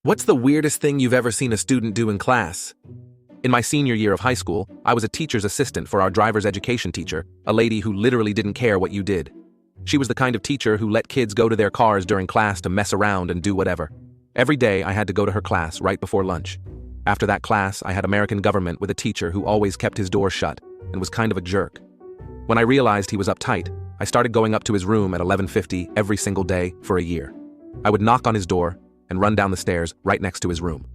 What's the weirdest thing you've ever seen a student do in class? In my senior year of high school, I was a teacher's assistant for our driver's education teacher, a lady who literally didn't care what you did. She was the kind of teacher who let kids go to their cars during class to mess around and do whatever. Every day I had to go to her class right before lunch. After that class, I had American government with a teacher who always kept his door shut and was kind of a jerk. When I realized he was uptight, I started going up to his room at 11:50 every single day for a year. I would knock on his door and run down the stairs right next to his room.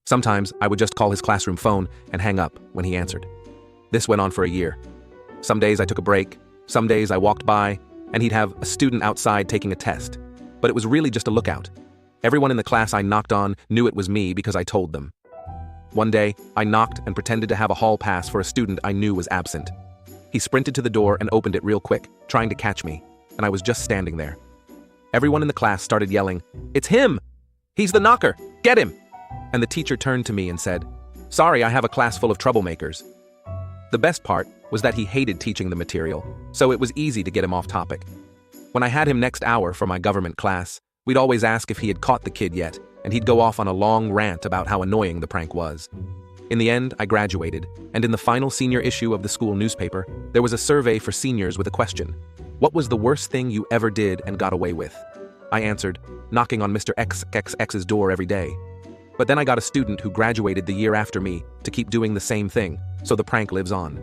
Sometimes I would just call his classroom phone and hang up when he answered. This went on for a year. Some days I took a break, some days I walked by, and he'd have a student outside taking a test. But it was really just a lookout. Everyone in the class I knocked on knew it was me because I told them. One day, I knocked and pretended to have a hall pass for a student I knew was absent. He sprinted to the door and opened it real quick, trying to catch me, and I was just standing there. Everyone in the class started yelling, "It's him! He's the knocker! Get him!" And the teacher turned to me and said, "Sorry, I have a class full of troublemakers." The best part was that he hated teaching the material, so it was easy to get him off topic. When I had him next hour for my government class, we'd always ask if he had caught the kid yet, and he'd go off on a long rant about how annoying the prank was. In the end, I graduated, and in the final senior issue of the school newspaper, there was a survey for seniors with a question. What was the worst thing you ever did and got away with? I answered, knocking on Mr. XXX's door every day. But then I got a student who graduated the year after me to keep doing the same thing, so the prank lives on.